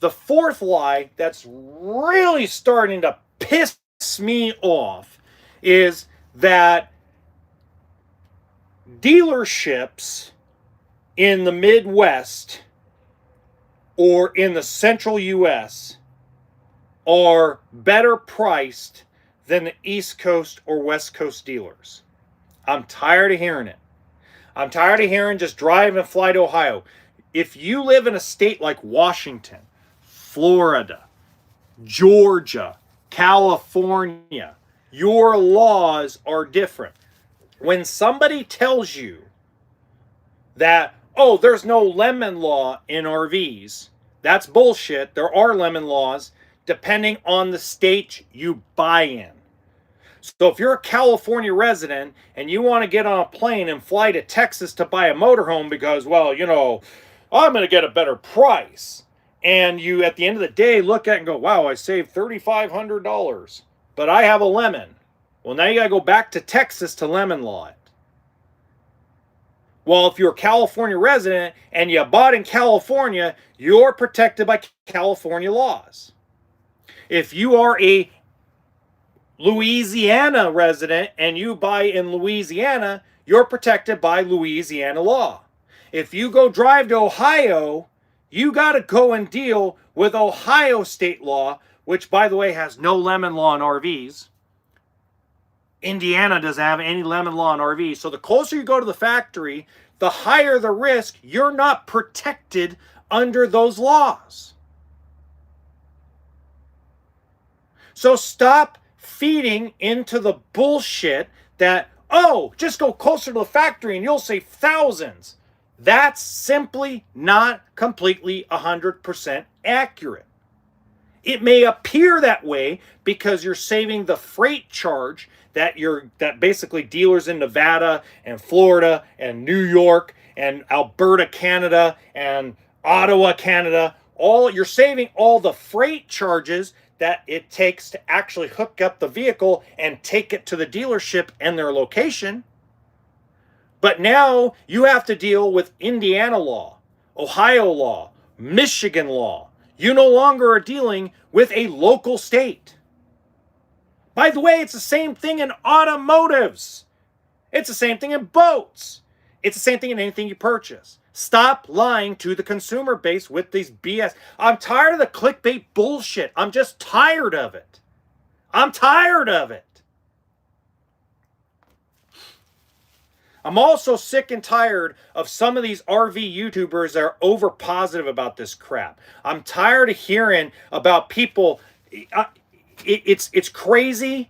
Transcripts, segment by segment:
The fourth lie that's really starting to piss me off is that dealerships in the Midwest or in the central US are better priced than the East Coast or West Coast dealers. I'm tired of hearing it. I'm tired of hearing just drive and fly to Ohio. If you live in a state like Washington, Florida, Georgia, California, your laws are different. When somebody tells you that, oh, there's no lemon law in RVs, that's bullshit. There are lemon laws depending on the state you buy in. So if you're a California resident and you want to get on a plane and fly to Texas to buy a motorhome because, well, you know, I'm going to get a better price. And you, at the end of the day, look at it and go, wow, I saved $3,500, but I have a lemon. Well, now you got to go back to Texas to lemon law it. Well, if you're a California resident and you bought in California, you're protected by California laws. If you are a Louisiana resident and you buy in Louisiana, you're protected by Louisiana law. If you go drive to Ohio, you got to go and deal with Ohio state law, which, by the way, has no lemon law in RVs. Indiana doesn't have any lemon law in RVs. So the closer you go to the factory, the higher the risk. You're not protected under those laws. So stop feeding into the bullshit that, oh, just go closer to the factory and you'll save thousands. That's simply not completely 100% accurate. It may appear that way because you're saving the freight charge that basically dealers in Nevada and Florida and New York and Alberta, Canada and Ottawa, Canada, you're saving all the freight charges that it takes to actually hook up the vehicle and take it to the dealership and their location. But now you have to deal with Indiana law, Ohio law, Michigan law. You no longer are dealing with a local state. By the way, it's the same thing in automotives. It's the same thing in boats. It's the same thing in anything you purchase. Stop lying to the consumer base with these BS. I'm tired of the clickbait bullshit. I'm just tired of it. I'm tired of it. I'm also sick and tired of some of these RV YouTubers that are over positive about this crap. I'm tired of hearing about people. It's crazy,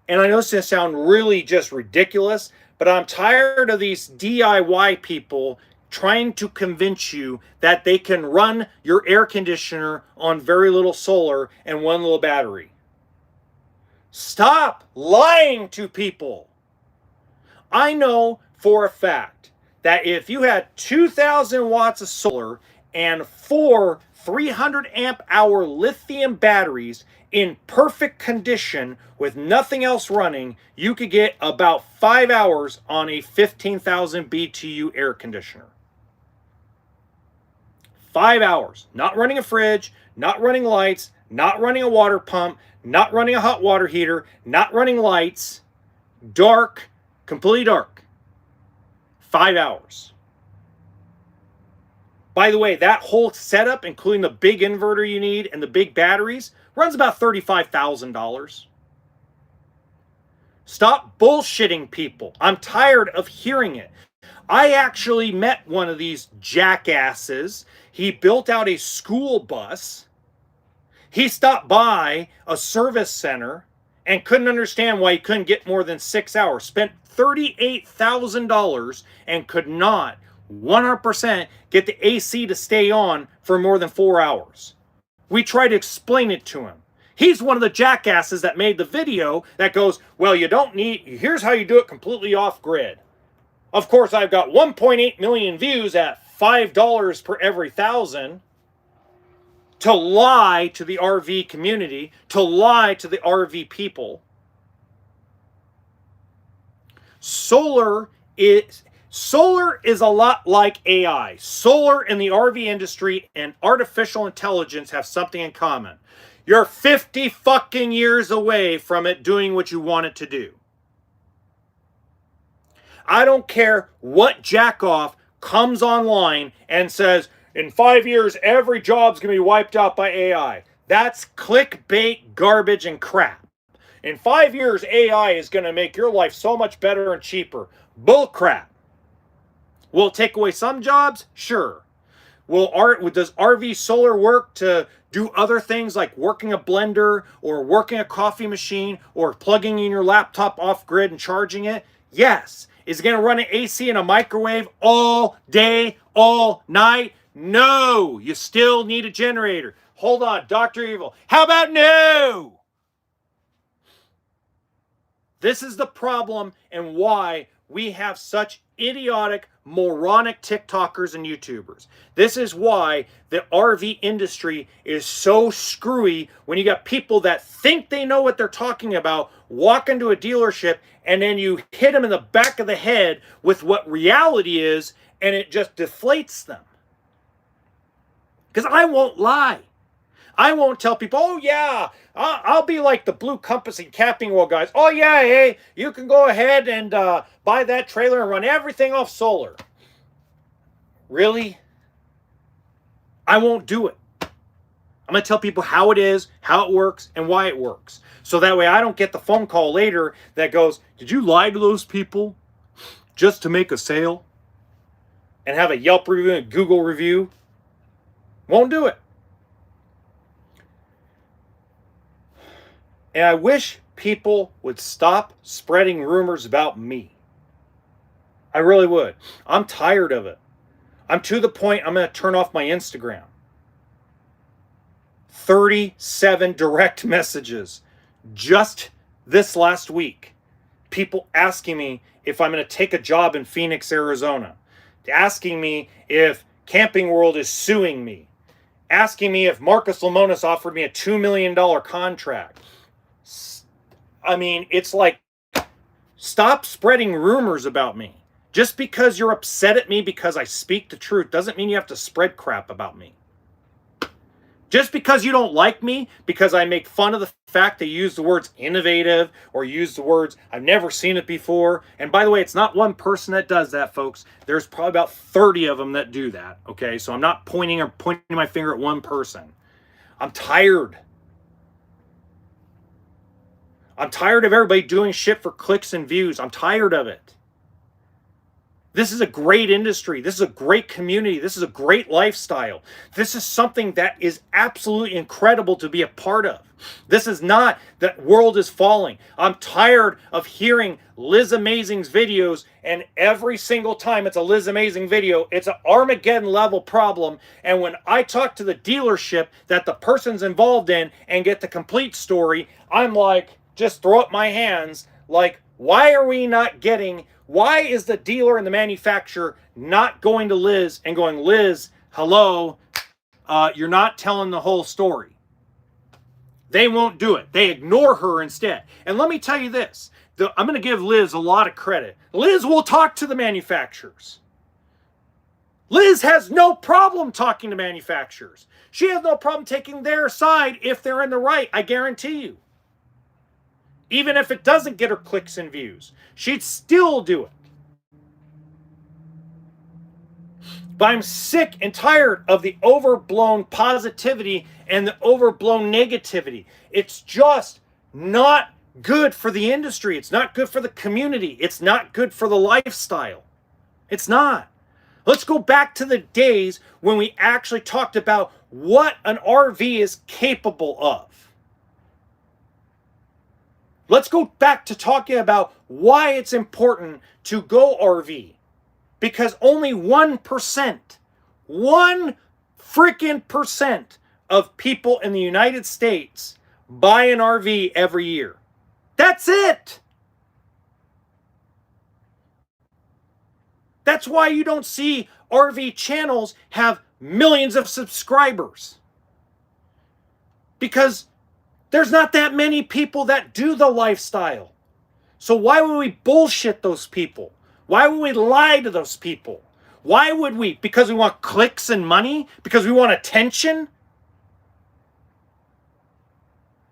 and I know this is going to sound really just ridiculous, but I'm tired of these DIY people trying to convince you that they can run your air conditioner on very little solar and one little battery. Stop lying to people. I know for a fact that if you had 2,000 watts of solar and 4 300 amp hour lithium batteries in perfect condition with nothing else running, you could get about 5 hours on a 15,000 BTU air conditioner. 5 hours. Not running a fridge, not running lights, not running a water pump, not running a hot water heater, not running lights. Dark, completely dark. 5 hours. By the way, that whole setup, including the big inverter you need and the big batteries, runs about $35,000. Stop bullshitting people. I'm tired of hearing it. I actually met one of these jackasses. He built out a school bus. He stopped by a service center and couldn't understand why he couldn't get more than 6 hours. Spent $38,000 and could not 100% get the AC to stay on for more than 4 hours. We tried to explain it to him. He's one of the jackasses that made the video that goes, well, you don't need, here's how you do it completely off grid. Of course, I've got 1.8 million views at $5 per every 1,000 to lie to the RV community, to lie to the RV people. Solar is, Solar is a lot like AI. Solar in the RV industry and artificial intelligence have something in common. You're 50 fucking years away from it doing what you want it to do. I don't care what jackoff comes online and says, in 5 years, every job's going to be wiped out by AI. That's clickbait, garbage, and crap. In 5 years, AI is going to make your life so much better and cheaper. Bull crap. Will it take away some jobs? Sure. Does RV solar work to do other things like working a blender or working a coffee machine or plugging in your laptop off grid and charging it? Yes. Is it going to run an AC and a microwave all day, all night? No. You still need a generator. Hold on, Dr. Evil. How about no? This is the problem and why we have such idiotic, moronic TikTokers and YouTubers. This is why the RV industry is so screwy when you got people that think they know what they're talking about, walk into a dealership, and then you hit them in the back of the head with what reality is, and it just deflates them. Because I won't lie. I won't tell people, oh yeah, I'll be like the Blue Compass and Camping World guys. Oh yeah, hey, you can go ahead and buy that trailer and run everything off solar. Really? I won't do it. I'm going to tell people how it is, how it works, and why it works. So that way I don't get the phone call later that goes, did you lie to those people just to make a sale? And have a Yelp review and a Google review? Won't do it. And I wish people would stop spreading rumors about me. I really would. I'm tired of it. I'm to the point I'm going to turn off my Instagram. 37 direct messages just this last week. People asking me if I'm going to take a job in Phoenix, Arizona. Asking me if Camping World is suing me. Asking me if Marcus Lemonis offered me a $2 million contract. I mean, it's like, stop spreading rumors about me. Just because you're upset at me because I speak the truth doesn't mean you have to spread crap about me. Just because you don't like me, because I make fun of the fact that you use the words innovative or use the words I've never seen it before. And by the way, it's not one person that does that, folks. There's probably about 30 of them that do that. Okay, so I'm not pointing my finger at one person. I'm tired. I'm tired of everybody doing shit for clicks and views. I'm tired of it. This is a great industry. This is a great community. This is a great lifestyle. This is something that is absolutely incredible to be a part of. This is not that world is falling. I'm tired of hearing Liz Amazing's videos, and every single time it's a Liz Amazing video, it's an Armageddon level problem. And when I talk to the dealership that the person's involved in and get the complete story, I'm like, just throw up my hands like, why are we not getting... Why is the dealer and the manufacturer not going to Liz and going, Liz, hello, you're not telling the whole story? They won't do it. They ignore her instead. And let me tell you this. I'm going to give Liz a lot of credit. Liz will talk to the manufacturers. Liz has no problem talking to manufacturers. She has no problem taking their side if they're in the right, I guarantee you. Even if it doesn't get her clicks and views, she'd still do it. But I'm sick and tired of the overblown positivity and the overblown negativity. It's just not good for the industry. It's not good for the community. It's not good for the lifestyle. It's not. Let's go back to the days when we actually talked about what an RV is capable of. Let's go back to talking about why it's important to go RV. Because only 1%, 1 freaking percent of people in the United States buy an RV every year. That's it. That's why you don't see RV channels have millions of subscribers. Because there's not that many people that do the lifestyle. So why would we bullshit those people? Why would we lie to those people? Why would we? Because we want clicks and money? Because we want attention?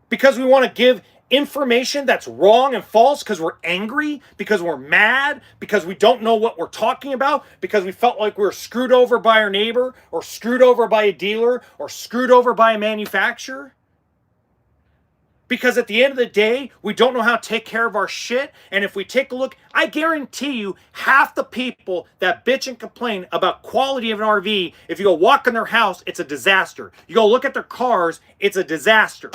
Because we want to give information that's wrong and false because we're angry, because we're mad, because we don't know what we're talking about, because we felt like we were screwed over by our neighbor, or screwed over by a dealer, or screwed over by a manufacturer? Because at the end of the day, we don't know how to take care of our shit. And if we take a look, I guarantee you half the people that bitch and complain about quality of an RV, if you go walk in their house, it's a disaster. You go look at their cars, it's a disaster.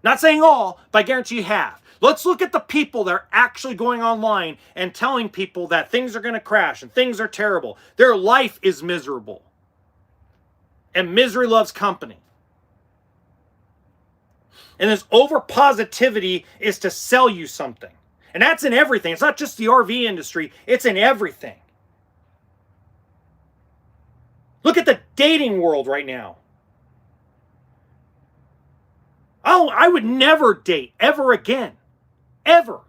Not saying all, but I guarantee you half. Let's look at the people that are actually going online and telling people that things are going to crash and things are terrible. Their life is miserable. And misery loves company. And this over positivity is to sell you something. And that's in everything. It's not just the RV industry. It's in everything. Look at the dating world right now. Oh, I would never date ever again. Ever.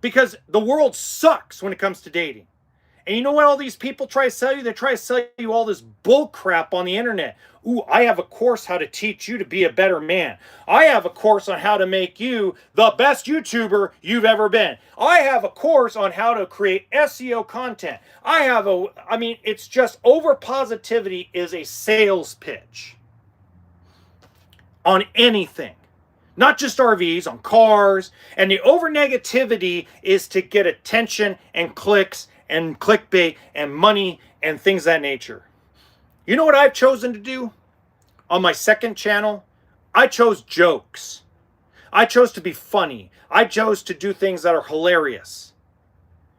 Because the world sucks when it comes to dating. And you know what all these people try to sell you? They try to sell you all this bull crap on the internet. Ooh, I have a course how to teach you to be a better man. I have a course on how to make you the best YouTuber you've ever been. I have a course on how to create SEO content. I mean, it's just over positivity is a sales pitch. On anything, not just RVs, on cars. And the over negativity is to get attention and clicks and clickbait and money and things of that nature. You know what I've chosen to do on my second channel? I chose jokes. I chose to be funny. I chose to do things that are hilarious.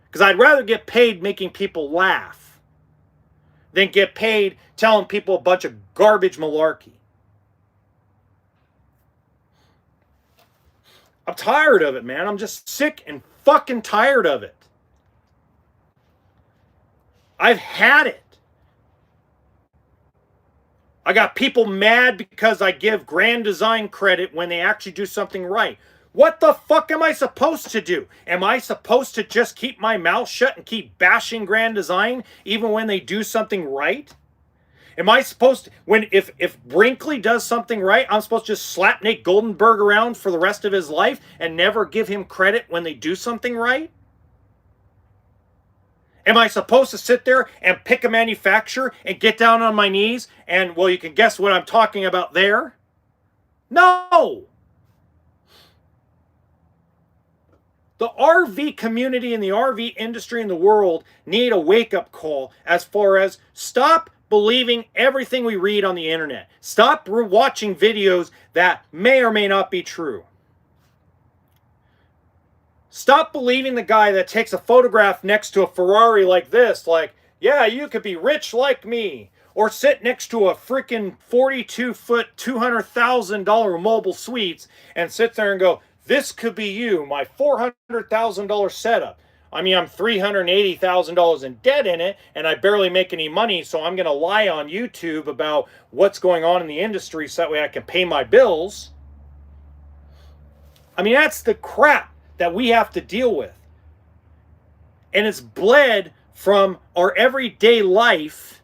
Because I'd rather get paid making people laugh than get paid telling people a bunch of garbage malarkey. I'm tired of it, man. I'm just sick and fucking tired of it. I've had it. I got people mad because I give Grand Design credit when they actually do something right. What the fuck am I supposed to do? Am I supposed to just keep my mouth shut and keep bashing Grand Design even when they do something right? Am I supposed to, if Brinkley does something right, I'm supposed to just slap Nate Goldenberg around for the rest of his life and never give him credit when they do something right? Am I supposed to sit there and pick a manufacturer and get down on my knees and, well, you can guess what I'm talking about there? No! The RV community and the RV industry in the world need a wake-up call as far as stop believing everything we read on the internet. Stop watching videos that may or may not be true. Stop believing the guy that takes a photograph next to a Ferrari like this, like, yeah, you could be rich like me. Or sit next to a freaking 42-foot, $200,000 mobile suites and sit there and go, this could be you, my $400,000 setup. I mean, I'm $380,000 in debt in it, and I barely make any money, so I'm going to lie on YouTube about what's going on in the industry so that way I can pay my bills. I mean, that's the crap that we have to deal with. And it's bled from our everyday life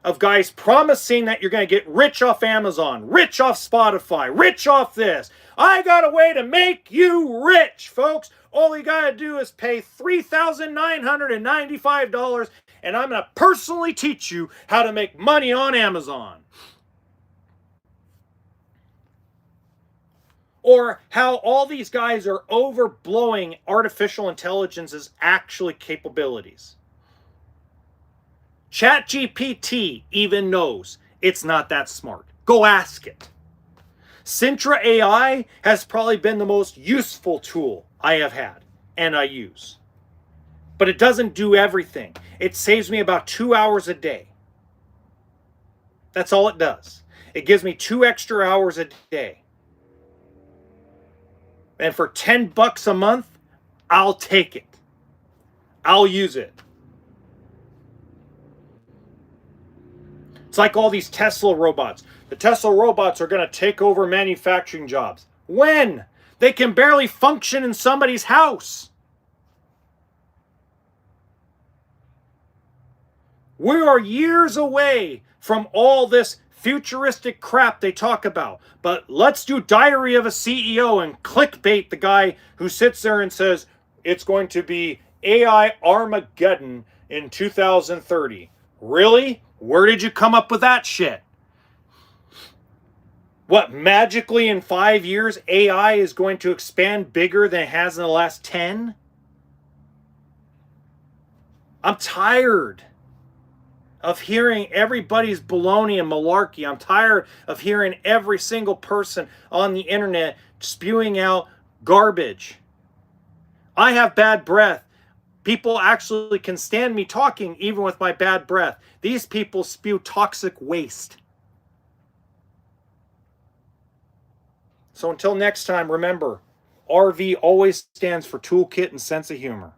of guys promising that you're going to get rich off Amazon, rich off Spotify, rich off this. I got a way to make you rich, folks. All you got to do is pay $3,995, and I'm going to personally teach you how to make money on Amazon. Or how all these guys are overblowing artificial intelligence's actually capabilities. ChatGPT even knows it's not that smart. Go ask it. Sintra AI has probably been the most useful tool I have had and I use. But it doesn't do everything. It saves me about 2 hours a day. That's all it does. It gives me 2 extra hours a day. And for $10 a month, I'll take it. I'll use it. It's like all these Tesla robots. The Tesla robots are going to take over manufacturing jobs. When? They can barely function in somebody's house. We are years away from all this futuristic crap they talk about. But let's do Diary of a CEO and clickbait the guy who sits there and says it's going to be AI Armageddon in 2030. Really? Where did you come up with that shit? What, magically in 5 years AI is going to expand bigger than it has in the last 10? I'm tired of hearing everybody's baloney and malarkey. I'm tired of hearing every single person on the internet spewing out garbage. I have bad breath. People actually can stand me talking even with my bad breath. These people spew toxic waste. So until next time, remember, RV always stands for toolkit and sense of humor.